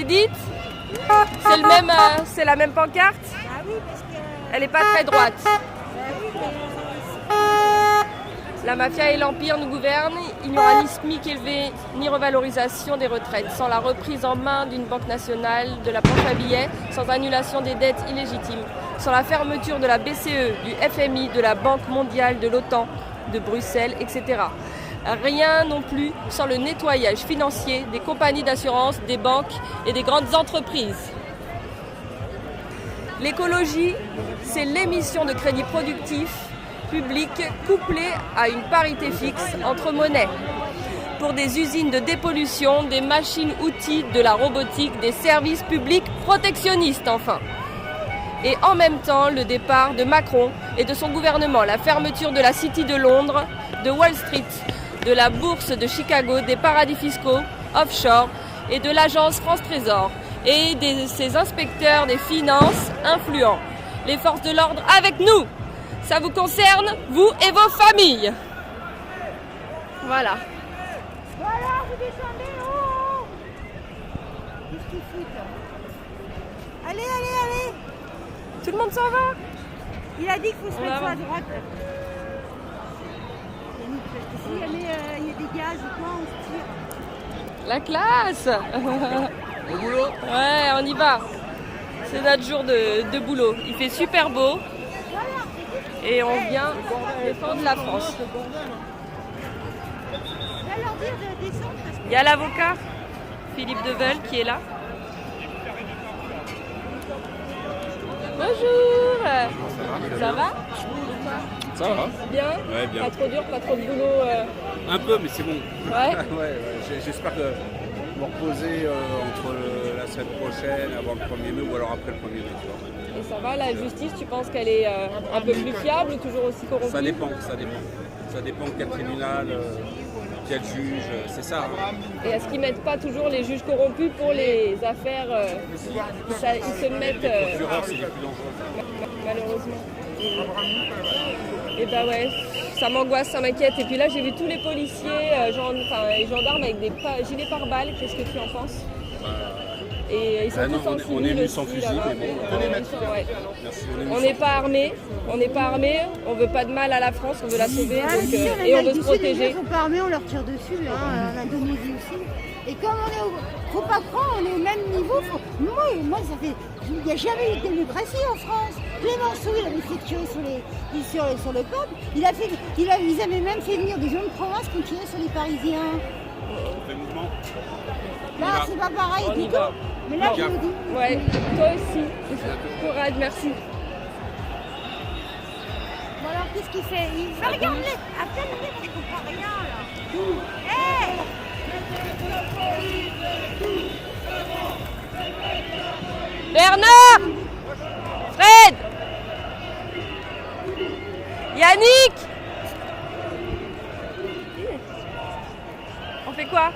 dites? C'est la même pancarte? Ah oui, parce que... Elle n'est pas très droite. oui, mais... La mafia et l'Empire nous gouvernent. Il n'y aura ni SMIC élevé, ni revalorisation des retraites, sans la reprise en main d'une banque nationale, de la planche à billets, sans annulation des dettes illégitimes, sans la fermeture de la BCE, du FMI, de la Banque mondiale, de l'OTAN, de Bruxelles, etc. Rien non plus sans le nettoyage financier des compagnies d'assurance, des banques et des grandes entreprises. L'écologie, c'est l'émission de crédits productifs publics couplée à une parité fixe entre monnaies. Pour des usines de dépollution, des machines-outils, de la robotique, des services publics protectionnistes enfin. Et en même temps, le départ de Macron et de son gouvernement, la fermeture de la City de Londres, de Wall Street, de la bourse de Chicago, des paradis fiscaux, offshore et de l'agence France Trésor et de ses inspecteurs des finances influents. Les forces de l'ordre avec nous. Ça vous concerne, vous et vos familles. Voilà. Voilà, vous descendez, oh. Qu'est-ce qu'ils foutent? Allez, allez, allez. Tout le monde s'en va. Il a dit qu'il faut se mettre sur la droite. Parce que si jamais il y a des gaz ou quoi, on se tire. La classe. Au boulot? Ouais, on y va. C'est notre jour de boulot. Il fait super beau. Et on vient défendre la France. Va leur dire de descendre parce que... Il y a l'avocat, Philippe Deveul, qui est là. Bonjour. Ça va? Ça va? Bien? Ouais, bien. Pas trop dur, pas trop de boulot Un peu, mais c'est bon. Ouais. Ouais. J'espère que me reposer entre la semaine prochaine, avant le 1er mai ou alors après le 1er mai. Tu vois. Et ça va, la justice, tu penses qu'elle est un peu plus fiable ou toujours aussi corrompue? Ça dépend. Ça dépend quel tribunal, quel juge, c'est ça. Hein. Et est-ce qu'ils mettent pas toujours les juges corrompus pour les affaires ils se mettent... Les procureurs, c'est les plus dangereux. Malheureusement. Et bah ouais, ça m'angoisse, ça m'inquiète. Et puis là, j'ai vu tous les policiers, les gendarmes avec des gilets pare-balles. Qu'est-ce que tu en penses? Et ils sont tous en civil on est vus aussi, sans fusil, là-bas. mais bon. Ouais. Merci, On n'est pas armés, on veut pas de mal à la France, on veut la sauver et on veut se protéger. Les gens sont pas armés, on leur tire dessus, en Indonésie aussi. Et comme faut pas croire, on est au même niveau. Moi, ça fait, il n'y a jamais eu de démocratie en France. Clémenceau, il avait fait tuer sur le peuple. Ils avaient même fait venir des gens de province qui tiraient sur les Parisiens. On fait mouvement. Là, c'est pas pareil On du y tout. va. Mais là, je le dis. Ouais, toi aussi. Courage, merci. Bon alors, qu'est-ce qu'il fait? Regarde-les. Appelle-les, on ne comprend rien là. Hey! Bernard! Fred! Yannick! On fait quoi?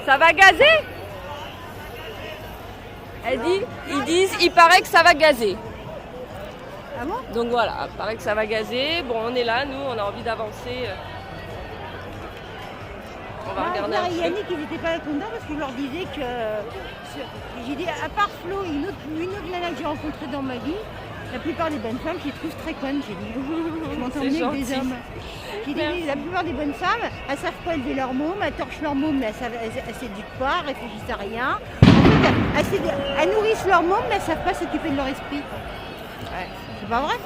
Ça va gazer? Il paraît que ça va gazer. Ah bon? Donc voilà, il paraît que ça va gazer. Bon, on est là, nous, on a envie d'avancer. On va regarder un peu. Yannick, ils n'étaient pas contents parce que je leur disais que... J'ai dit, à part Flo, une autre nana que j'ai rencontrée dans ma vie, la plupart des bonnes femmes, je les trouve très connes, j'ai dit. Je m'entends mieux que des hommes. J'ai dit, la plupart des bonnes femmes, elles savent pas élever leur môme, elles torchent leur môme, mais elles s'éduquent pas, elles réfléchissent à rien. En fait, elles nourrissent leur môme, mais elles savent pas s'occuper de leur esprit. Ouais. C'est pas vrai.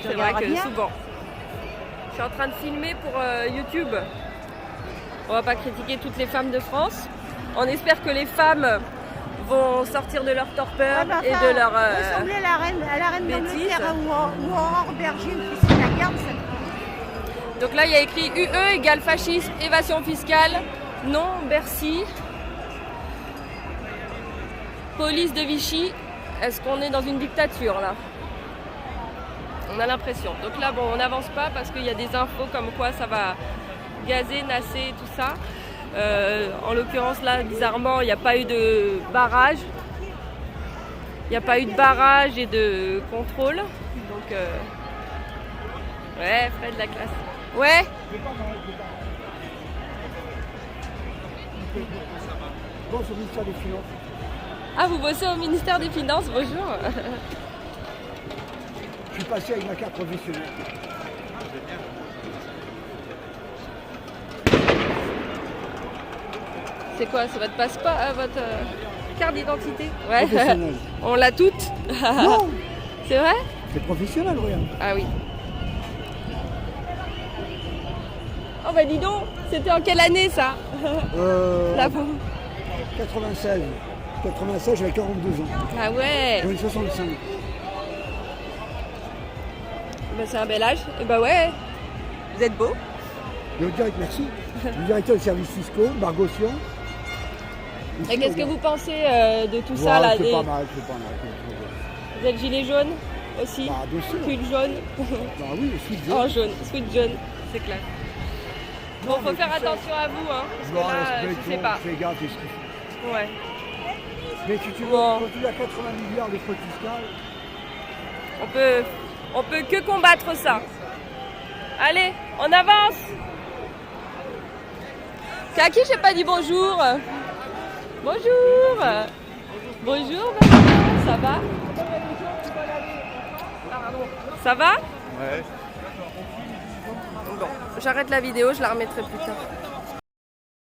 C'est vrai que souvent. Je suis en train de filmer pour YouTube. On va pas critiquer toutes les femmes de France. On espère que les femmes vont sortir de leur torpeur et de leur ressembler à la reine d'Angleterre ou Aurore Berger ou Christine Lagarde. Donc là, il y a écrit UE égale fascisme, évasion fiscale, non, Bercy, police de Vichy. Est-ce qu'on est dans une dictature là? On a l'impression. Donc là, bon, on n'avance pas parce qu'il y a des infos comme quoi ça va gazer, nasser, tout ça. En l'occurrence, là, bizarrement, il n'y a pas eu de barrage. Il n'y a pas eu de barrage et de contrôle. Donc, ouais, Fred, la classe. Ouais. Bon, c'est au ministère des Finances. Ah, vous bossez au ministère des Finances, bonjour. Je suis passé avec ma carte professionnelle. C'est quoi? C'est votre passeport, votre carte d'identité? Ouais, Professionnelle. on l'a toutes. Non, C'est vrai? c'est professionnel, regarde. Ah oui. Oh bah dis donc, c'était en quelle année ça? Là-bas. 96. 96, j'avais 42 ans. Ah ouais. J'en ai 65. Bah, c'est un bel âge. Et bah ouais. Vous êtes beau. Le directeur, merci. Le directeur des services fiscaux, Margot Sion. Ici, Et qu'est-ce que regarde. vous pensez de tout Ouais, ça là? C'est pas mal, c'est pas mal. Vous êtes gilet jaune aussi? Bah, bien sûr. Pull jaune? Bah oui, le suite Oh jaune, sweat jaune, c'est clair. Bon, Non, faut mais faire tout ça- attention à vous, hein, parce Bon, que là, respect, je sais tout, pas. fais gaffe, c'est ce qu'il faut. Ouais. Mais si tu veux, Bon. quand tu as 80 milliards de fraude fiscale, On peut que combattre ça. Allez, on avance. C'est à qui j'ai pas dit bonjour? Bonjour. Bonjour, madame. Ça va? Ça va? Ouais. Bon, j'arrête la vidéo, je la remettrai plus tard.